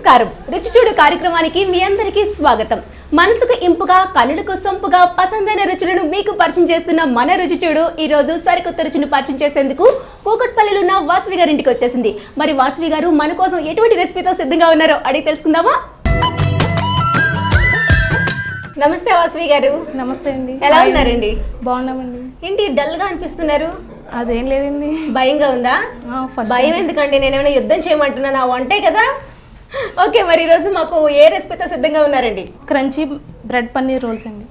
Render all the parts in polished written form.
నమస్కారం రుచి చూడు కార్యక్రమానికి మీ అందరికీ స్వాగతం. మనసుకు ఇంపుగా కనులకు సొంపుగా పసందైన రుచులను మీకు పరిచయం చేస్తున్న మన రుచి చూడు ఈ రోజు సరికొత్త రుచిని పరిచయం చేసేందుకు కూకట్పల్లిలో ఉన్న వాసవి గారి ఇంటికి వచ్చేసింది. మరి వాసవి గారు మన కోసం ఎటువంటి రెసిపీతో సిద్ధంగా ఉన్నారో అడిగి తెలుసుకుందామా? నమస్తే వాసవి గారు. నమస్తే అండి. ఎలా ఉన్నారండి? బాగున్నామండి. ఏంటి డల్ గా అనిపిస్తున్నారు? అదేం లేదండి. భయంగా ఉందా? భయం ఎందుకండి, నేనేమైనా యుద్ధం చేయమంటున్నాను, ఆ వంటే కదా. ఓకే, మరి ఈరోజు మాకు ఏ రెసిపీతో సిద్ధంగా ఉన్నారండి? క్రంచీ బ్రెడ్ పన్నీర్ రోల్స్ అండి.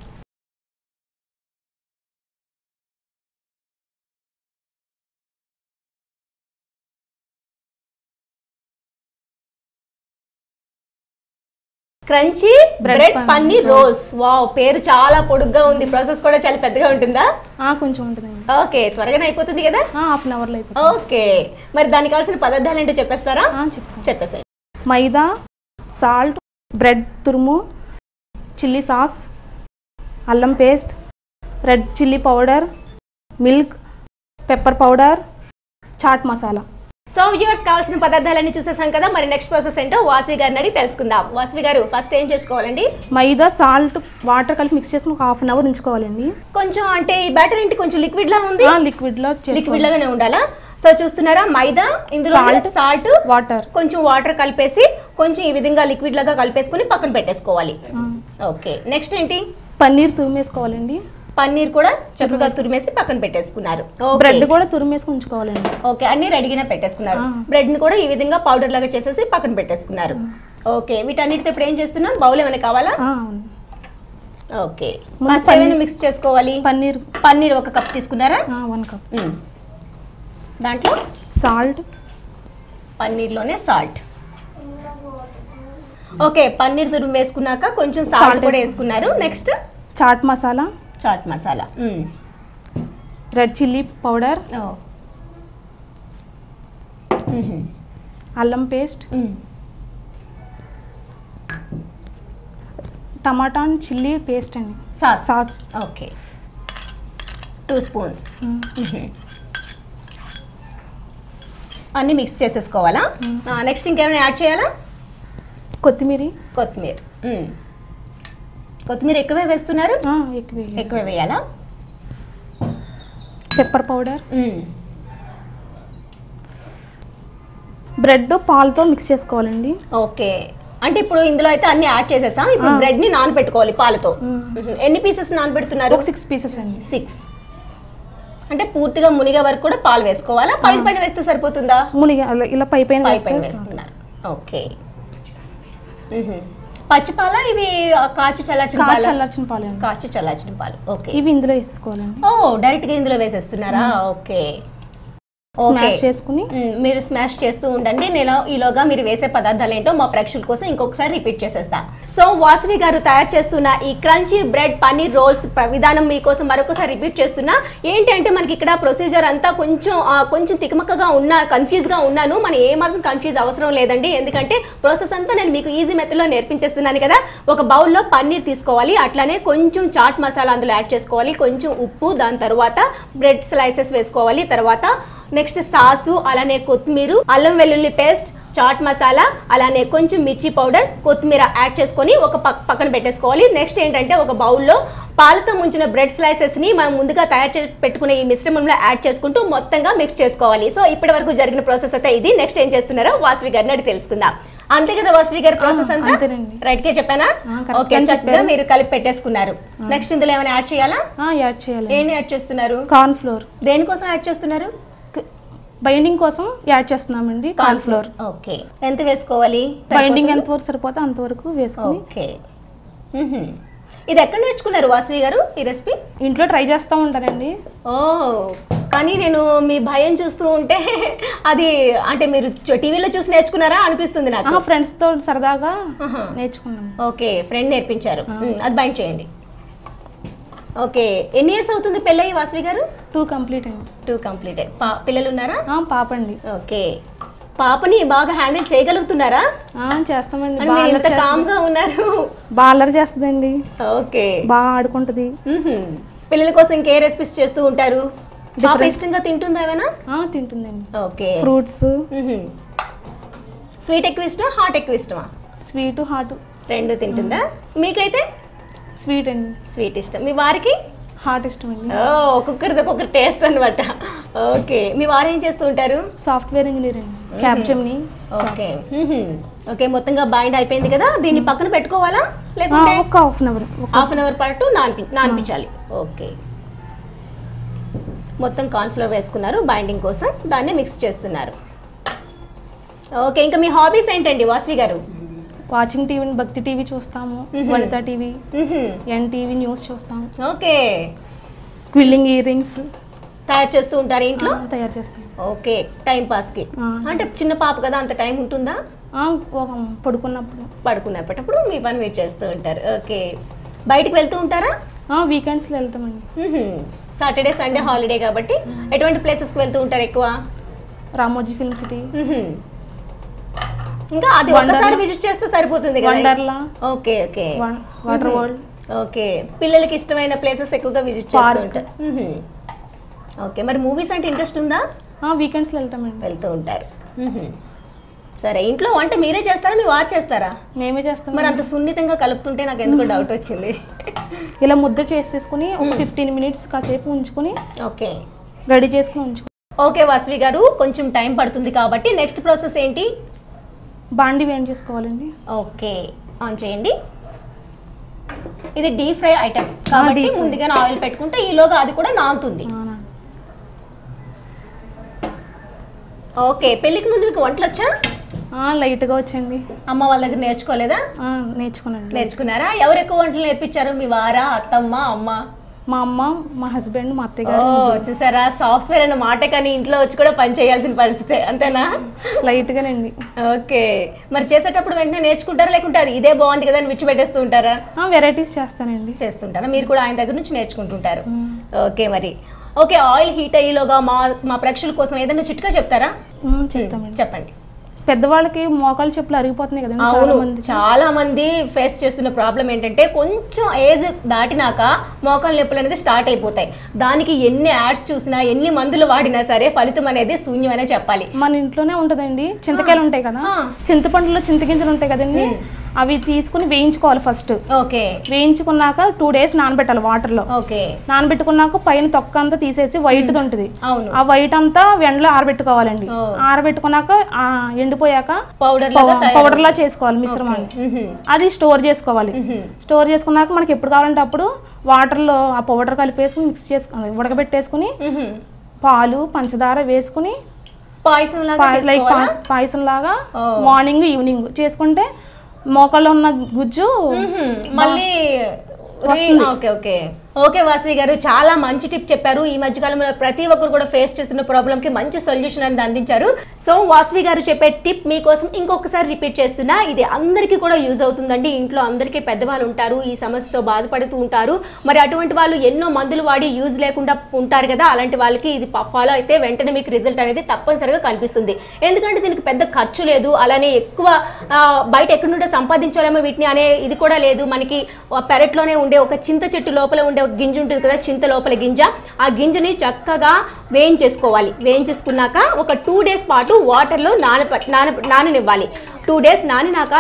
Crunchy bread paneer rolls. Wow, పేరు చాలా పొడుగ్గా ఉంది. ప్రాసెస్ కూడా చాలా పెద్దగా ఉంటుందా? కొంచెం ఉంటుందండి. ఓకే, త్వరగానే అయిపోతుంది కదా? హాఫ్ అన్ అవర్లో అయిపోతుంది. ఓకే, మరి దానికి కావాల్సిన పదార్థాలు ఏంటో చెప్పేస్తారా? చెప్పేసాయి. మైదా, సాల్ట్, బ్రెడ్ తురుము, చిల్లీ సాస్, అల్లం paste, red chilli powder, milk, pepper powder, chaat masala. So viewers, కావాల్సిన పదార్థాలన్నీ చూసేసాం కదా. మరి నెక్స్ట్ ప్రాసెస్ ఏంటో వాసవి గారిని అడిగి తెలుసుకుందాం. వాసవి గారు, ఫస్ట్ ఏం చేసుకోవాలండి? మైదా, సాల్ట్, వాటర్ కలిపి మిక్స్ చేసుకుని ఒక హాఫ్ అన్ అవర్ ఉంచుకోవాలండి. కొంచెం అంటే ఈ బ్యాటర్ ఏంటి కొంచెం లిక్విడ్ లా ఉంది? లిక్విడ్ లాగానే ఉండాలా? సో చూస్తున్నారా, మైదా, ఇందులో సాల్ట్, వాటర్, కొంచెం వాటర్ కలిపేసి కొంచెం ఈ విధంగా లిక్విడ్ లాగా కలిపేసుకుని పక్కన పెట్టేసుకోవాలి. ఓకే, నెక్స్ట్ ఏంటి? పన్నీర్ తురిమేసుకోవాలండి. పన్నీర్ కూడా చక్కగా తురిమేసి పక్కన పెట్టేసుకున్నారు. బ్రెడ్ కూడా తురిమేసి ఉంచుకోవాలండి. ఓకే, అన్ని రెడీగానే పెట్టేసుకున్నారు. బ్రెడ్ ని కూడా ఈ విధంగా పౌడర్ లాగా చేసేసి పక్కన పెట్టేసుకున్నారు. ఓకే, వీటన్నిటితో ఇప్పుడు ఏం చేస్తున్నాం? బౌల్ ఏమైనా కావాలా? ఓకే, ఫస్ట్ ఏమైనా మిక్స్ చేసుకోవాలి? పన్నీర్ ఒక కప్ తీసుకున్నారా? 1 కప్. దాంట్లో సాల్ట్, పన్నీర్లోనే సాల్ట్. ఓకే, పన్నీర్ తురుము వేసుకున్నాక కొంచెం సాల్ట్ కూడా వేసుకున్నారు. Next chaat masala, red chilli powder, అల్లం పేస్ట్, టమాటా చిల్లీ పేస్ట్ అండి, సాస్. Okay, 2 spoons. అన్నీ మిక్స్ చేసేసుకోవాలా? నెక్స్ట్ ఇంకేమైనా యాడ్ చేయాలా? కొత్తిమీర ఎక్కువే వేస్తున్నారు? ఎక్కువే వేయాలా? పెప్పర్ పౌడర్, బ్రెడ్ పాలతో మిక్స్ చేసుకోవాలండి. ఓకే, అంటే ఇప్పుడు ఇందులో అయితే అన్ని యాడ్ చేసేసాం. ఇప్పుడు బ్రెడ్ ని నానబెట్టుకోవాలి పాలతో. ఎన్ని పీసెస్ నానబెడుతున్నారు? 6 పీసెస్ అండి. 6 అంటే పూర్తిగా మునిగే వరకు కూడా పాలు వేసుకోవాలా? పైన వేస్తే సరిపోతుందా? మునిగా ఇలా పైన వేసుకున్నారు. ఓకే, పచ్చిపాల ఇవి కాచి చల్లార్చిన పాలు. ఓకే, ఇవి ఇందులో వేసుకోవాలండి. డైరెక్ట్ గా ఇందులో వేసేస్తున్నారా? ఓకే, స్మాష్ చేసుకుని మీరు స్మాష్ చేస్తూ ఉండండి. నేను ఈలోగా మీరు వేసే పదార్థాలు ఏంటో మా ప్రేక్షకుల కోసం ఇంకొకసారి రిపీట్ చేసేస్తా. సో వాసవి గారు తయారు చేస్తున్న ఈ క్రంచీ బ్రెడ్ పన్నీర్ రోల్స్ విధానం మీకోసం మరొకసారి రిపీట్ చేస్తున్నా. ఏంటంటే మనకి ఇక్కడ ప్రొసీజర్ అంతా కొంచెం తికమక్కగా కన్ఫ్యూజ్గా ఉన్నాను. మనం ఏమాత్రం కన్ఫ్యూజ్ అవసరం లేదండి, ఎందుకంటే ప్రాసెస్ అంతా నేను మీకు ఈజీ మెథడ్లో నేర్పించేస్తున్నాను కదా. ఒక బౌల్లో పన్నీర్ తీసుకోవాలి, అట్లానే కొంచెం చాట్ మసాలా అందులో యాడ్ చేసుకోవాలి, కొంచెం ఉప్పు, దాని తర్వాత బ్రెడ్ స్లైసెస్ వేసుకోవాలి, తర్వాత నెక్స్ట్ సాసు, అలానే కొత్తిమీర, అల్లం వెల్లుల్లి పేస్ట్, చాట్ మసాలా, అలానే కొంచెం మిర్చి పౌడర్, కొత్తిమీర యాడ్ చేసుకొని ఒక పక్కన పెట్టేసుకోవాలి. నెక్స్ట్ ఏంటంటే ఒక బౌల్లో పాలతో ముంచిన బ్రెడ్ స్లైసెస్ ని మనం ముందుగా తయారు చేసి పెట్టుకునే ఈ మిశ్రమంలో యాడ్ చేసుకుంటూ మొత్తంగా మిక్స్ చేసుకోవాలి. సో ఇప్పటి వరకు జరిగిన ప్రాసెస్ అయితే ఇది. నెక్స్ట్ ఏం చేస్తున్నారో వాసవి గారిని అడిగి తెలుసుకుందాం. అంతే కదా వాసవి గారి ప్రాసెస్ అంతా? రైట్ గా చెప్పానా? ఓకే, చక్కగా మీరు కలిపి పెట్టేసుకున్నారు. నెక్స్ట్ ఇందులో ఏమైనా యాడ్ చేయాలా? ఏంటి యాడ్ చేస్తున్నారు? Corn flour. దేనికోసం యాడ్ చేస్తున్నారు? బైండింగ్ కోసం యాడ్ చేస్తున్నామండి. Corn flour. ఓకే, ఎంత వేసుకోవాలి? బైండింగ్ ఎంత వరకు సరిపోతే అంతవరకు వేసుకోవాలి. ఓకే, ఇది ఎక్కడ నేర్చుకున్నారు వాసవి గారు ఈ రెసిపీ? ఇంట్లో ట్రై చేస్తూ ఉంటారండి. కానీ నేను మీ భయం చూస్తూ ఉంటే అది అంటే మీరు టీవీలో చూసి నేర్చుకున్నారా అనిపిస్తుంది నాకు. ఫ్రెండ్స్ తో సరదాగా నేర్చుకున్నాను. ఓకే, ఫ్రెండ్ నేర్పించారు. అది బైండ్ చేయండి. ఓకే, ఎన్ని ఇయర్స్ అవుతుంది పెళ్ళయి వాసవి గారు? 2 కంప్లీట్ అండి. 2 కంప్లీటెడ్. పిల్లలు ఉన్నారా? పాప అండి. ఓకే, పాపని బాగా హ్యాండిల్ చేయగలుగుతున్నారా? చేస్తామండి. మీరు ఇంత కామ్ గా ఉన్నారు. బాగా చేస్తుందండి. ఓకే, బాగా ఆడుకుంటది. పిల్లల కోసం ఇంకే రెసిపీస్ చేస్తూ ఉంటారు? పాప ఇష్టంగా తింటుందా ఏమైనా? తింటుందండి. Okay, fruits. స్వీట్ ఎక్కువ ఇష్టమా, హాట్ ఎక్కువ ఇష్టమా? స్వీట్ హాట్ రెండు తింటుందా? మీకైతే స్వీట్ అండి. స్వీట్ ఇష్టం, మీ వారికి హాట్ ఇష్టం అండి. ఒక్కొక్కరిది ఒక్కొక్క టేస్ట్ అనమాట. ఓకే, మీ వారు ఏం చేస్తూ ఉంటారు? సాఫ్ట్వేర్ ఇంజనీర్ అండి, క్యాప్జెమిని. ఓకే ఓకే, మొత్తంగా బైండ్ అయిపోయింది కదా, దీన్ని పక్కన పెట్టుకోవాలా లేకుంటే ఒక హాఫ్ అన్ అవర్ పాటు నానిపించాలి. ఓకే, మొత్తం కార్న్ఫ్లోర్ వేసుకున్నారు బైండింగ్ కోసం, దాన్ని మిక్స్ చేస్తున్నారు. ఓకే, ఇంకా మీ హాబీస్ ఏంటండి వాసవి గారు? వాచింగ్ టీవీ, భక్తి టీవీ చూస్తాము, వనితా టీవీ, ఎన్టీవీ న్యూస్ చూస్తాము. ఓకే, క్విల్లింగ్ ఇయర్ రింగ్స్ తయారు చేస్తూ ఉంటారు ఇంట్లో? తయారు చేస్తాం. ఓకే, టైం పాస్కి. అంటే చిన్న పాప కదా, అంత టైం ఉంటుందా? పడుకున్నప్పుడు మీ పని మీరు చేస్తూ ఉంటారు. ఓకే, బయటికి వెళ్తూ ఉంటారా? వీకెండ్స్లో వెళ్తామండి. సాటర్డే సండే హాలిడే కాబట్టి ఎటువంటి ప్లేసెస్కి వెళ్తూ ఉంటారు ఎక్కువ? రామోజీ ఫిల్మ్ సిటీ, ఇంకా అది ఒకసారి విజిట్ చేస్తే సరిపోతుంది కదా. Wonderla. Okay okay, water world. Okay, పిల్లలకి ఇష్టమైన ప్లేసెస్ ఎక్కువగా విజిట్ చేస్తూ ఉంటారు. ఓకే, మరి మూవీస్ అంటే ఇంట్రెస్ట్ ఉందా? వీకెండ్స్లో వెళ్తూ ఉంటారు. సరే, ఇంట్లో వంట మీరే చేస్తారా, మీ వారు చేస్తారా? మేమే చేస్తాం. మరి అంత సున్నితంగా కలుపుతుంటే నాకు ఎందుకు డౌట్ వచ్చింది. ఇలా ముద్ద చేసేసుకుని ఒక 15 మినిట్స్ కాసేపు ఉంచుకుని ఓకే రెడీ చేసుకుని ఉంచుకుని. ఓకే వాసవి గారు, కొంచెం టైం పడుతుంది కాబట్టి నెక్స్ట్ ప్రాసెస్ ఏంటి? బాండి వేడి చేసుకోవాలండి. ఓకే, ఆన్ చేయండి. ఇది డీప్ ఫ్రై ఐటమ్ కాబట్టి ముందుగానే ఆయిల్ పెట్టుకుంటే ఈలోగా అది కూడా నానుతుంది. ఓకే, పెళ్ళికి ముందు మీకు వంటలు వచ్చా? లైట్గా వచ్చండి. అమ్మ వాళ్ళ దగ్గర నేర్చుకోలేదా? నేర్చుకున్నారా? ఎవరు ఎక్కువ వంటలు నేర్పించారు, మీ వారా, అత్తమ్మ, అమ్మ? మా అమ్మ, మా హస్బెండ్, మా అత్తయ్య గారు. చూసారా, సాఫ్ట్వేర్ అన్న మాట కానీ ఇంట్లో వచ్చి కూడా పని చేయాల్సిన పరిస్థితి, అంతేనా? లైట్గానండి. ఓకే, మరి చేసేటప్పుడు వెంటనే నేర్చుకుంటారా లేకుంటే అది ఇదే బాగుంది కదా అని విడిచిపెట్టేస్తూ ఉంటారా? వెరైటీస్ చేస్తుంటారా? మీరు కూడా ఆయన దగ్గర నుంచి నేర్చుకుంటుంటారు. ఓకే, మరి ఓకే, ఆయిల్ హీట్ అయ్యేలోగా మా ప్రేక్షకుల కోసం ఏదైనా చిట్కా చెప్తారా? చెప్తామండి. చెప్పండి. పెద్దవాళ్ళకి మోకాలు చెప్పులు అరిగిపోతున్నాయి కదండి. అవును, చాలా మంది ఫేస్ చేస్తున్న ప్రాబ్లం ఏంటంటే కొంచెం ఏజ్ దాటినాక మోకాలు నొప్పులు అనేది స్టార్ట్ అయిపోతాయి. దానికి ఎన్ని యాడ్స్ చూసినా, ఎన్ని మందులు వాడినా సరే ఫలితం అనేది శూన్యమనే చెప్పాలి. మన ఇంట్లోనే ఉంటదండి, చింతకాయలు ఉంటాయి కదా, చింతపండులో చింతగింజలు ఉంటాయి కదండి, అవి తీసుకుని వేయించుకోవాలి ఫస్ట్. ఓకే, వేయించుకున్నాక 2 days నానబెట్టాలి వాటర్లో. ఓకే, నానబెట్టుకున్నాక పైన తొక్క అంతా తీసేసి వైట్ ఉంటుంది, ఆ వైట్ అంతా ఎండలో ఆరబెట్టుకోవాలండి. ఆరబెట్టుకున్నాక ఎండిపోయాక పౌడర్ లా చేసుకోవాలి మిశ్రమాన్ని. అది స్టోర్ చేసుకోవాలి. స్టోర్ చేసుకున్నాక మనకి ఎప్పుడు కావాలంటే అప్పుడు వాటర్లో ఆ పౌడర్ కలిపేసుకుని మిక్స్ చేసుకుని ఉడకబెట్టేసుకుని పాలు, పంచదార వేసుకుని పాయసం లాగా మార్నింగ్ ఈవినింగ్ చేసుకుంటే మోకాల్లో ఉన్న గుజ్జు మళ్ళీ. ఓకే ఓకే ఓకే వాసవి గారు, చాలా మంచి టిప్ చెప్పారు. ఈ మధ్యకాలంలో ప్రతి ఒక్కరు కూడా ఫేస్ చేస్తున్న ప్రాబ్లంకి మంచి సొల్యూషన్ అనేది అందించారు. సో వాసవి గారు చెప్పే టిప్ మీకోసం ఇంకొకసారి రిపీట్ చేస్తున్నా, ఇది అందరికీ కూడా యూజ్ అవుతుందండి. ఇంట్లో అందరికీ పెద్దవాళ్ళు ఉంటారు, ఈ సమస్యతో బాధపడుతూ ఉంటారు. మరి అటువంటి వాళ్ళు ఎన్నో మందులు వాడి యూజ్ లేకుండా ఉంటారు కదా, అలాంటి వాళ్ళకి ఇది ఫాలో అయితే వెంటనే మీకు రిజల్ట్ అనేది తప్పనిసరిగా కనిపిస్తుంది. ఎందుకంటే దీనికి పెద్ద ఖర్చు లేదు, అలానే ఎక్కువ బయట ఎక్కడి నుండి సంపాదించాలేమో వీటిని అనే ఇది కూడా లేదు. మనకి పెరట్లోనే ఉండే ఒక చింత చెట్టు లోపల ఉండే ఒక గింజ ఉంటుంది కదా, చింత లోపల గింజ, ఆ గింజని చక్కగా వేయించేసుకోవాలి. వేయించేసుకున్నాక ఒక 2 days పాటు వాటర్లో నాననివ్వాలి. 2 days నానినాక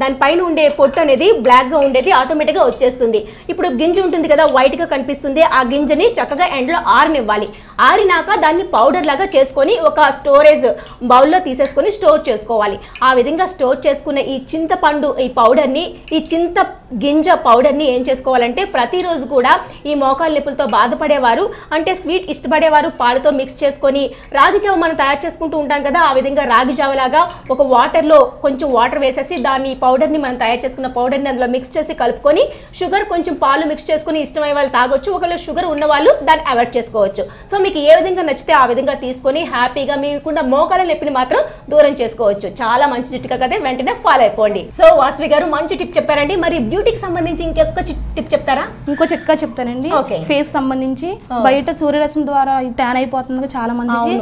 దాని పైన ఉండే పొట్టు అనేది బ్లాక్గా ఉండేది ఆటోమేటిక్గా వచ్చేస్తుంది. ఇప్పుడు గింజ ఉంటుంది కదా, వైట్గా కనిపిస్తుంది, ఆ గింజని చక్కగా ఎండలో ఆరనివ్వాలి. ఆరినాక దాన్ని పౌడర్ లాగా చేసుకొని ఒక స్టోరేజ్ బౌల్లో తీసేసుకొని స్టోర్ చేసుకోవాలి. ఆ విధంగా స్టోర్ చేసుకున్న ఈ చింతపండు ఈ పౌడర్ని, ఈ చింత గింజ పౌడర్ని ఏం చేసుకోవాలంటే ప్రతిరోజు కూడా ఈ మోకాలు నొప్పులతో బాధపడేవారు, అంటే స్వీట్ ఇష్టపడేవారు, పాలతో మిక్స్ చేసుకొని రాగి జావ మనం తయారు చేసుకుంటూ ఉంటాం కదా, ఆ విధంగా రాగి జావలాగా ఒక వాటర్లో కొంచెం వాటర్ వేసేసి దాన్ని పౌడర్ని మనం తయారు చేసుకున్న పౌడర్ని అందులో మిక్స్ చేసి కలుపుకొని షుగర్ కొంచెం పాలు మిక్స్ చేసుకుని ఇష్టమయ్యే వాళ్ళు తాగొచ్చు, ఒకవేళ షుగర్ ఉన్న వాళ్ళు దాన్ని అవాయిడ్ చేసుకోవచ్చు. సో మీకు ఏ విధంగా నచ్చితే ఆ విధంగా తీసుకొని హ్యాపీగా మీకున్న మోకాల నొప్పిని మాత్రం దూరం చేసుకోవచ్చు. చాలా మంచి చిట్కా కదా, వెంటనే ఫాలో అయిపోండి. సో వాసవి గారు మంచి టిప్ చెప్పారండి. మరి బ్యూటీకి సంబంధించి ఇంకొక టిప్ చెప్తారా? ఇంకో చిట్కా చెప్తానండి. ఫేస్ సంబంధించి బయట సూర్యరశ్మి ద్వారా ట్యాన్ అయిపోతుంది చాలా మందికి.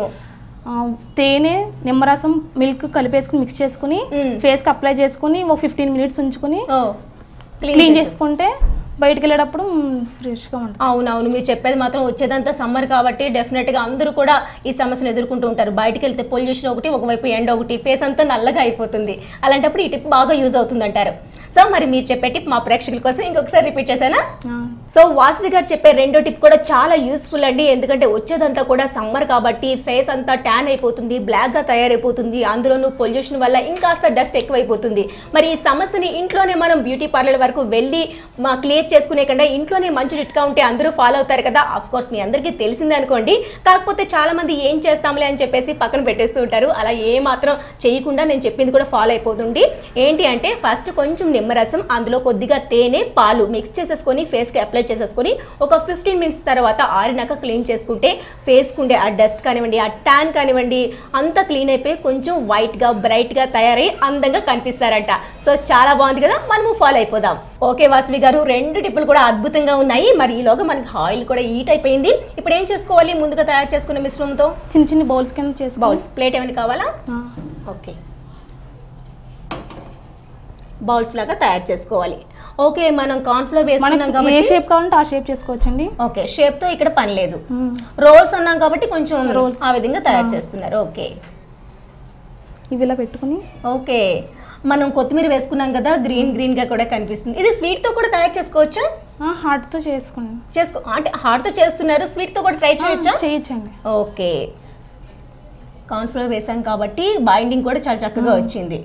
తేనె, నిమ్మరసం, మిల్క్ కలిపేసుకుని మిక్స్ చేసుకుని ఫేస్ కి అప్లై చేసుకుని ఒక 15 minutes ఉంచుకుని క్లీన్ చేసుకుంటే బయటికి వెళ్ళేటప్పుడు ఫ్రెష్గా ఉంటుంది. అవునవును, మీరు చెప్పేది మాత్రం వచ్చేదంతా సమ్మర్ కాబట్టి డెఫినెట్గా అందరూ కూడా ఈ సమస్యను ఎదుర్కొంటూ ఉంటారు. బయటికి వెళ్తే పొల్యూషన్ ఒకటి, ఒకవైపు ఎండ ఒకటి, ఫేస్ అంతా నల్లగా అయిపోతుంది. అలాంటప్పుడు ఈ టిప్ బాగా యూజ్ అవుతుంది అంటారు. సో మరి మీరు చెప్పే టిప్ మా ప్రేక్షకుల కోసం ఇంకొకసారి రిపీట్ చేశానా? సో వాసవి గారు చెప్పే రెండో టిప్ కూడా చాలా యూస్ఫుల్ అండి. ఎందుకంటే వచ్చేదంతా కూడా సమ్మర్ కాబట్టి ఫేస్ అంతా ట్యాన్ అయిపోతుంది, బ్లాక్గా తయారైపోతుంది, అందులోనూ పొల్యూషన్ వల్ల ఇంకాస్త డస్ట్ ఎక్కువైపోతుంది. మరి ఈ సమస్యని ఇంట్లోనే మనం బ్యూటీ పార్లర్ వరకు వెళ్ళి క్లియర్ చేసుకునే కన్నా ఇంట్లోనే మంచి చిట్కా ఉంటే అందరూ ఫాలో అవుతారు కదా. ఆఫ్ కోర్స్ మీ అందరికీ తెలిసిందే అనుకోండి. కాకపోతే చాలా మంది ఏం చేస్తాంలే అని చెప్పేసి పక్కన పెట్టేస్తూ ఉంటారు. అలా ఏ మాత్రం చేయకుండా నేను చెప్పింది కూడా ఫాలో అయిపోతుంది. ఏంటి అంటే ఫస్ట్ కొంచెం నిమ్మరసం, అందులో కొద్దిగా తేనె, పాలు మిక్స్ చేసేసుకొని ఫేస్కి అప్లై చేసేసుకొని ఒక 15 మినిట్స్ తర్వాత ఆరినాక క్లీన్ చేసుకుంటే ఫేస్కి ఉండే ఆ డస్ట్ కానివ్వండి, ఆ ట్యాన్ కానివ్వండి అంతా క్లీన్ అయిపోయి కొంచెం వైట్గా బ్రైట్గా తయారై అందంగా కనిపిస్తారంట. సో చాలా బాగుంది కదా, మనము ఫాలో అయిపోదాం. ఓకే వాసవి గారు, రెండు టిప్పులు కూడా అద్భుతంగా ఉన్నాయి. మరి ఈలోగా మనకి ఆయిల్ కూడా హీట్ అయిపోయింది. ఇప్పుడు ఏం చేసుకోవాలి? ముందుగా తయారు చేసుకున్న మిశ్రమంతో చిన్న చిన్న బౌల్స్ కింద చేసుకోవాలి. బౌల్స్, ప్లేట్ ఏమైనా కావాలా? ఓకే, బౌల్స్ లాగా తయారు చేసుకోవాలి. ఓకే, మనం కార్న్ ఫ్లోర్ వేసుకున్నాం కాబట్టి ఏ షేప్ కావాలంటే ఆ షేప్ చేసుకోవచ్చండి. ఓకే, షేప్ తో ఇక్కడ పని లేదు. రోల్స్ అన్నాం కాబట్టి కొంచెం రోల్స్ ఆ విధంగా తయారు చేస్తున్నారు. ఓకే, ఇవి ఇలా పెట్టుకుని ఓకే, మనం కొత్తిమీర వేసుకున్నాం కదా, గ్రీన్ గా కూడా కనిపిస్తుంది. ఇది స్వీట్ తో కూడా తయారు చేసుకోవచ్చా? హార్ట్ తో చేసుకో అంటే హార్ట్ తో చేస్తున్నారు, స్వీట్ తో కూడా ట్రై చేయొచ్చా? చేయొచ్చండి. ఓకే, కార్న్ ఫ్లోర్ వేసాం కాబట్టి బైండింగ్ కూడా చాలా చక్కగా వచ్చింది.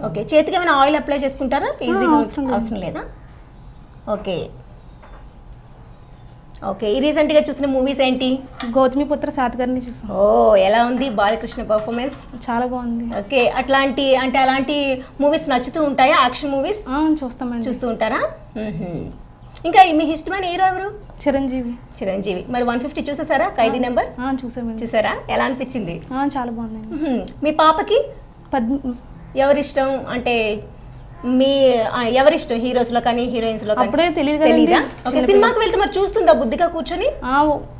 ఓకే, చేతికి ఏమైనా ఆయిల్ అప్లై చేసుకుంటారా? ఈజీగా అవసరం లేదా? ఓకే ఓకే, ఈ రీసెంట్గా చూసిన మూవీస్ ఏంటి? గౌతమిపుత్ర శాతకర్ణి చూసాం. ఓ, ఎలా ఉంది బాలకృష్ణ పర్ఫార్మెన్స్? చాలా బాగుంది. ఓకే, అలాంటి మూవీస్ నచ్చుతూ ఉంటాయా? యాక్షన్ మూవీస్ చూస్తామండి. చూస్తూ ఉంటారా? ఇంకా మీకు ఇష్టమైన హీరో ఎవరు? చిరంజీవి. మరి 150 చూసేసారా? ఖైదీ నెంబర్ చూసారా? ఎలా అనిపించింది? చాలా బాగుంది. మీ పాపకి ఎవరిష్టం? అంటే ఎవరిష్టం హీరోస్ లో కానీ హీరోయిన్స్ లో? అప్పుడే తెలీదా? ఓకే, సినిమాకి వెళ్తే మరి చూస్తుందా బుద్ధిగా కూర్చొని?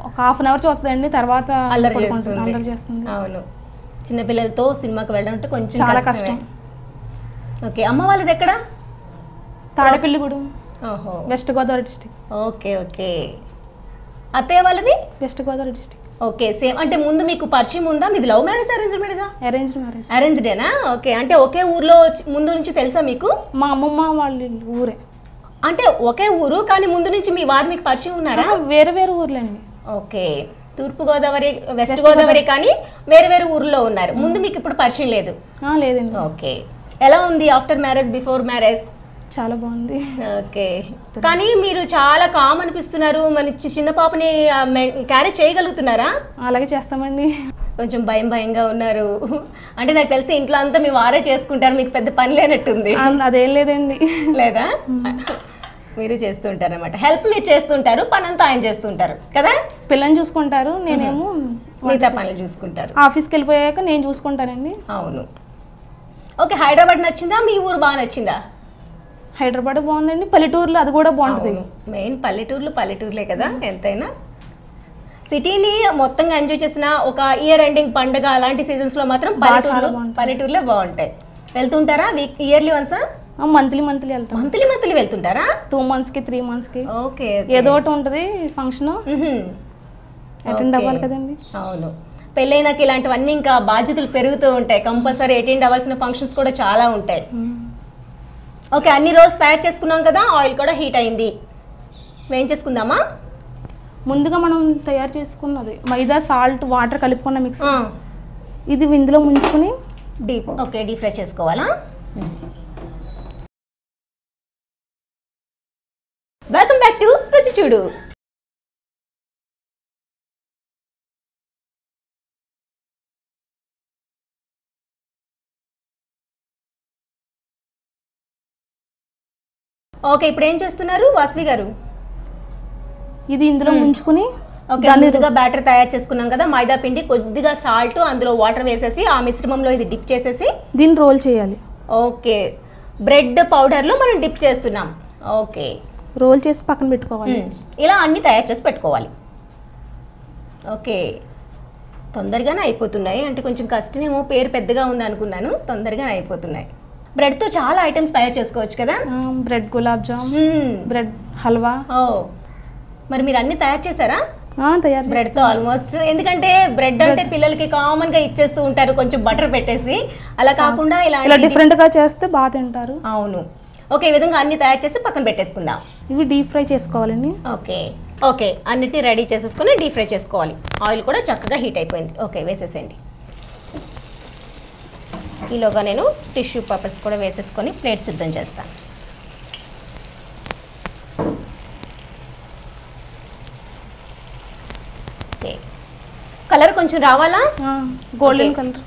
ఒక హాఫ్ అన్ అవర్ చూస్తుందండి, తర్వాత అల్లరి చేస్తుంది. అవును, చిన్నపిల్లలతో సినిమాకి వెళ్ళడం అంటే కొంచెం చాలా కష్టం. ఓకే, అమ్మ వాళ్ళది ఎక్కడ? తాడేపల్లిగూడెం, ఓహో, west Godavari district. Okay okay, అత్తయ్య వాళ్ళది west Godavari district. Okay, same. అంటే ముందు మీకు పరిచయం ఉందా? మీది లవ్ మ్యారేజ్, అరేంజ్డ్ మ్యారేజా? అరేంజ్డేనా? ఓకే, అంటే ఒకే ఊర్లో ముందు నుంచి తెలుసా మీకు? మా అమ్మమ్మ వాళ్ళ ఊరే. అంటే ఒకే ఊరు కానీ ముందు నుంచి మీ వారు మీకు పరిచయం ఉన్నారా? వేరే వేరే ఊర్లండి. ఓకే, తూర్పు గోదావరి, వెస్ట్ గోదావరి కానీ వేరే వేరే ఊర్లో ఉన్నారు. ముందు మీకు ఇప్పుడు పరిచయం లేదు? లేదండి. ఓకే, ఎలా ఉంది ఆఫ్టర్ మ్యారేజ్, బిఫోర్ మ్యారేజ్? చాలా బాగుంది. ఓకే, కానీ మీరు చాలా కామ్ అనిపిస్తున్నారు. మన చిన్న పాపని క్యారీ చేయగలుగుతున్నారా? అలాగే చేస్తామండి. కొంచెం భయంగా ఉన్నారు. అంటే నాకు తెలిసి ఇంట్లో అంతా మీ వారే చేసుకుంటారు, మీకు పెద్ద పని లేనట్టుంది. అదేం లేదండి. లేదా? మీరు చేస్తుంటారన్నమాట. హెల్ప్ మీరు చేస్తుంటారు, పని అంతా ఆయన చేస్తుంటారు కదా? పిల్లని చూసుకుంటారు, నేనేమో మిగతా పనులు చూసుకుంటారు. ఆఫీస్కి వెళ్ళిపోయాక నేను చూసుకుంటానండి. అవును. ఓకే, హైదరాబాద్ నచ్చిందా? మీ ఊరు బాగా నచ్చిందా? హైదరాబాద్ బాగుందండి, పల్లెటూరులో అది కూడా బాగుంటుంది. మెయిన్ పల్లెటూర్లే కదా ఎంతైనా. సిటీని మొత్తంగా ఎంజాయ్ చేసిన ఒక ఇయర్ ఎండింగ్ పండుగ అలాంటి సీజన్స్ లో మాత్రం పల్లెటూరులే బాగుంటాయి. వెళ్తుంటారా ఇయర్లీ వన్సా? మంత్లీ వెళ్తాం. మంత్లీ వెళ్తుంటారా? 2 months కి 3 months కి. ఓకే, ఏదో ఒకటి ఉంటుంది ఫంక్షన్, అటెండ్ అవ్వాలి కదండి. అవును, పెళ్ళైనాక ఇలాంటివన్నీ ఇంకా బాధ్యతలు పెరుగుతూ ఉంటాయి. కంపల్సరీ అటెండ్ అవ్వాల్సిన ఫంక్షన్స్ కూడా చాలా ఉంటాయి. ఓకే, అన్ని రోజు తయారు చేసుకున్నాం కదా, ఆయిల్ కూడా హీట్ అయింది. వేయించేసుకుందామా? ముందుగా మనం తయారు చేసుకున్నది మైదా, సాల్ట్, వాటర్ కలుపుకున్న మిక్స్, ఇది ఇందులో ముంచుకుని డీప్ ఫ్రై చేసుకోవాలా? వెల్కమ్ బ్యాక్ టు రుచి చూడు. ఓకే, ఇప్పుడు ఏం చేస్తున్నారు వాసవి గారు? ఇది ఇందులో ముంచుకుని ముందుగా బ్యాటర్ తయారు చేసుకున్నాం కదా, మైదా పిండి, కొద్దిగా సాల్ట్, అందులో వాటర్ వేసేసి ఆ మిశ్రమంలో ఇది డిప్ చేసేసి దీన్ని రోల్ చేయాలి. ఓకే, బ్రెడ్ పౌడర్ లో మనం డిప్ చేస్తున్నాం. ఓకే, రోల్ చేసి పక్కన పెట్టుకోవాలి. ఇలా అన్ని తయారు చేసి పెట్టుకోవాలి. ఓకే, తొందరగానే అయిపోతున్నాయి. అంటే కొంచెం కష్టమేమో, పేరు పెద్దగా ఉంది అనుకున్నాను, తొందరగానే అయిపోతున్నాయి. బ్రెడ్ తో చాలా ఐటమ్స్ తయారు చేసుకోవచ్చు కదా. Bread gulab jam, bread halwa. మరి మీరు అన్ని తయారు చేశారా? తయారు బ్రెడ్ తో ఆల్మోస్ట్. ఎందుకంటే బ్రెడ్ అంటే పిల్లలకి కామన్ గా ఇచ్చేస్తూ ఉంటారు కొంచెం బటర్ పెట్టేసి, అలా కాకుండా ఇలా డిఫరెంట్ గా చేస్తే బాగా తింటారు. అవును. ఓకే, ఈ విధంగా అన్ని తయారు చేసి పక్కన పెట్టేసుకుందాం. ఇవి డీప్ ఫ్రై చేసుకోవాలండి. ఓకే అన్నిటిని రెడీ చేసేసుకొని డీప్ ఫ్రై చేసుకోవాలి. ఆయిల్ కూడా చక్కగా హీట్ అయిపోయింది. ఓకే, వేసేసేయండి. ఈలోగా నేను టిష్యూ పేపర్స్ కూడా వేసేసుకొని ప్లేట్ సిద్ధం చేస్తాను. కలర్ కొంచెం రావాలా? Golden colour.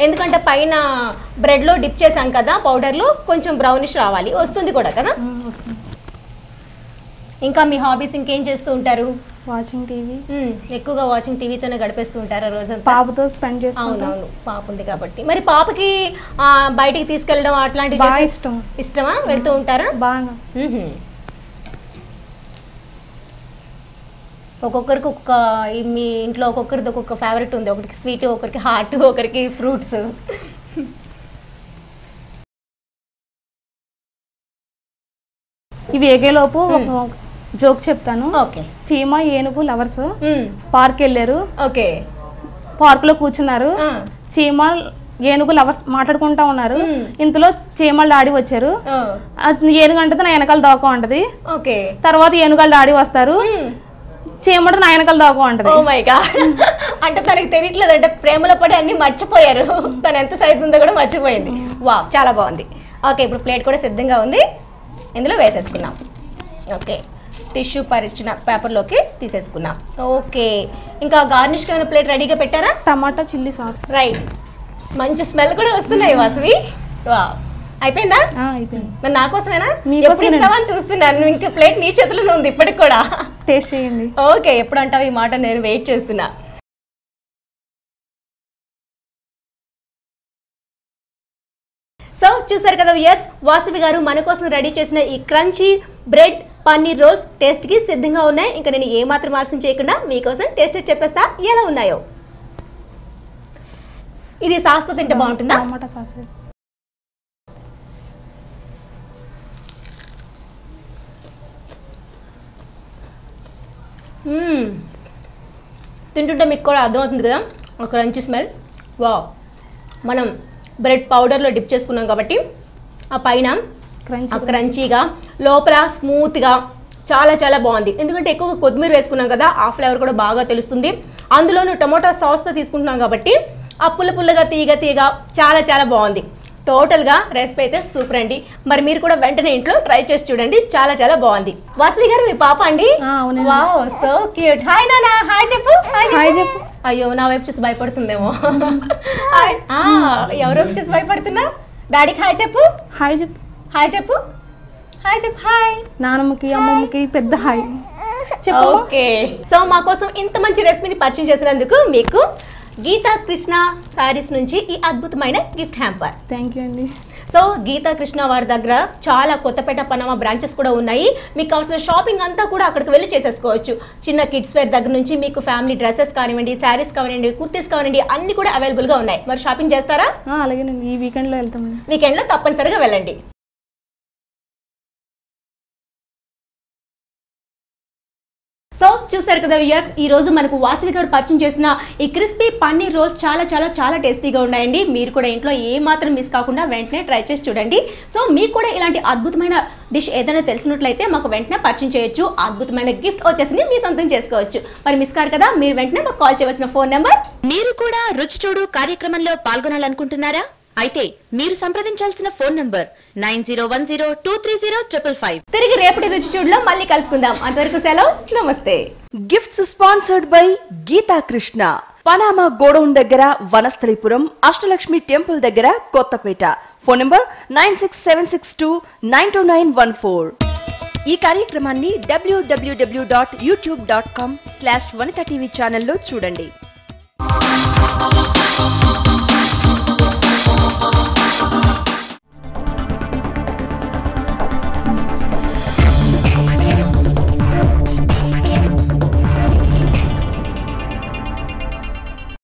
ఎందుకంటే పైన బ్రెడ్ లో డిప్ చేసాం కదా పౌడర్ లో, కొంచెం బ్రౌనిష్ రావాలి. వస్తుంది కూడా కదా. ఇంకా మీ హాబీస్ ఇంకేం చేస్తూ ఉంటారు? Watching TV. ఎక్కువగా వాచింగ్ టీవీతోనే గడిపేస్తూ ఉంటారా రోజంతా? పాపతో స్పెండ్ చేసుకుంటాం. అవునవును, పాప ఉంది కాబట్టి. మరి పాపకి బయటికి తీసుకెళ్ళడం అట్లాంటివి ఇష్టమా? వెళ్తూ ఉంటారా? బాగా. ఒక్కొక్కరికి మీ ఇంట్లో ఒక్కొక్కరిది ఒక్కొక్క ఫేవరెట్ ఉంది. ఒకరికి స్వీట్, ఒకరికి హాట్, ఒకరికి ఫ్రూట్స్. ఇవి ఎగేలోపు జోక్ చెప్తాను. చీమ ఏనుగు లవర్స్ పార్క్ వెళ్ళారు. పార్క్ లో కూర్చున్నారు. చీమ ఏనుగు లవర్స్ మాట్లాడుకుంటా ఉన్నారు. ఇంతలో చీమల డాడీ వచ్చారు. ఏనుగు అంటే నా వెనకాల దాకా ఉంటది. తర్వాత ఏనుగాల డాడీ వస్తారు. చీమడు నా వెనకాల దాకా ఉంటది. అంటే తనకి తెలియట్లేదు, అంటే ప్రేమలో పడి అన్ని మర్చిపోయారు. తను ఎంత సైజు ఉందో కూడా మర్చిపోయింది. వా, చాలా బాగుంది. ఓకే, ఇప్పుడు ప్లేట్ కూడా సిద్ధంగా ఉంది. ఇందులో వేసేసుకున్నాం. ఓకే, టిష్యూ పరిచిన పేపర్లోకి తీసేసుకున్నాం. ఓకే, ఇంకా గార్నిష్కి ఏమైనా ప్లేట్ రెడీగా పెట్టారా? టమాటా చిల్లీ సాస్. రైట్, మంచి స్మెల్ కూడా వస్తున్నాయి వాసవి. వా, అయిపోయిందా? అయిపోయింది. మరి నా కోసమేనా? ఎప్పుడు ఇస్తావని చూస్తున్నాను. ఇంకా ప్లేట్ నీ చేతిలోనే ఉంది ఇప్పటికి కూడా. టేస్ట్ చేయండి. ఓకే, ఎప్పుడు అంటావు ఈ మాట? నేను వెయిట్ చేస్తున్నా. సో చూసారు కదా వ్యూయర్స్, వాసవి గారు మన కోసం రెడీ చేసిన ఈ crunchy bread paneer rolls taste కి సిద్ధంగా ఉన్నాయి. ఇంకా నేను ఏ మాత్రం ఆలస్యం చేయకుండా మీకోసం టేస్ట్ చెప్పేస్తా ఎలా ఉన్నాయో. ఇది సాస్ తో తింటే బాగుంటుందా? టమాటా సాస్. తింటుంటే మీకు కూడా అర్థమవుతుంది కదా ఒక క్రంచీ స్మెల్. వా, మనం బ్రెడ్ పౌడర్లో డిప్ చేసుకున్నాం కాబట్టి ఆ పైన క్రంచీగా, లోపల స్మూత్గా, చాలా చాలా బాగుంది. ఎందుకంటే ఎక్కువగా కొత్తిమీర వేసుకున్నాం కదా, ఆ ఫ్లేవర్ కూడా బాగా తెలుస్తుంది. అందులోనూ టమోటా సాస్తో తీసుకుంటున్నాం కాబట్టి ఆ పుల్లగా తీయగా చాలా చాలా బాగుంది. టోటల్గా రెసిపీ అయితే సూపర్ అండి. మరి మీరు కూడా వెంటనే ఇంట్లో ట్రై చేసి చూడండి, చాలా చాలా బాగుంది. వాసవి గారు మీ పాప అండి? Wow, so cute. హాయ్ నానా, హాయ్ చెప్పు. హాయ్ చెప్పు. అయ్యో, నా వైపు చూసి భయపడుతుందేమో. ఎవరు వైపు చూసి భయపడుతున్నా? డాడీకి హాయ్ చెప్పు. హాయ్ చెప్పు. హాయ్ చెప్పు. హాయ్ చెప్పు. హాయ్ నానమ్మకి, అమ్మమ్మకి పెద్ద హాయ్. ఓకే, సో మా కోసం ఇంత మంచి రెసిపీని పరిచయం చేసినందుకు మీకు గీతా కృష్ణ శారీస్ నుంచి ఈ అద్భుతమైన గిఫ్ట్ హ్యాంపర్. థ్యాంక్ యూ అండి. సో గీతా కృష్ణ వారి దగ్గర చాలా కొత్తపేట, పనామా బ్రాంచెస్ కూడా ఉన్నాయి. మీకు కావాల్సిన షాపింగ్ అంతా కూడా అక్కడికి వెళ్ళి చేసేసుకోవచ్చు. చిన్న కిడ్స్ వేర్ దగ్గర నుంచి మీకు ఫ్యామిలీ డ్రెస్సెస్ కానివ్వండి, శారీస్ కానివ్వండి, కుర్తీస్ కానివ్వండి, అన్ని కూడా అవైలబుల్గా ఉన్నాయి. మరి షాపింగ్ చేస్తారా? అలాగేనండి, ఈ వీకెండ్లో వెళ్తామండి. వీకెండ్లో తప్పనిసరిగా వెళ్ళండి. సో చూసారు కదా వ్యూయర్స్, ఈ రోజు మనకు వాసవి గారు పరిచయం చేసిన ఈ క్రిస్పీ పన్నీర్ రోల్స్ చాలా చాలా చాలా టేస్టీగా ఉన్నాయండి. మీరు కూడా ఇంట్లో ఏ మాత్రం మిస్ కాకుండా వెంటనే ట్రై చేసి చూడండి. సో మీకు కూడా ఇలాంటి అద్భుతమైన డిష్ ఏదైనా తెలిసినట్లయితే మాకు వెంటనే పరిచయం చేయొచ్చు. అద్భుతమైన గిఫ్ట్ వచ్చేసి మీ సొంతం చేసుకోవచ్చు. మరి మిస్ కారు కదా, మీరు వెంటనే మాకు కాల్ చేయవలసిన ఫోన్ నెంబర్. మీరు కూడా రుచి చూడు కార్యక్రమంలో పాల్గొనాలనుకుంటున్నారా? అయితే మీరు సంప్రదించాల్సిన ఫోన్ నంబర్ 9010230555. తిరిగి రేపటి రుచి చూడులో మళ్ళీ కలుసుకుందాం. అంతవరకు సెలవు, నమస్తే. Gifts sponsored by Geeta Krishna, Panama godown దగ్గర, వనస్థలిపురం, అష్టలక్ష్మి టెంపుల్ దగ్గర, కొత్తపేట. Phone number 9676292914. ఈ కార్యక్రమాన్ని www.youtube.com/vanitatv ఛానల్లో చూడండి.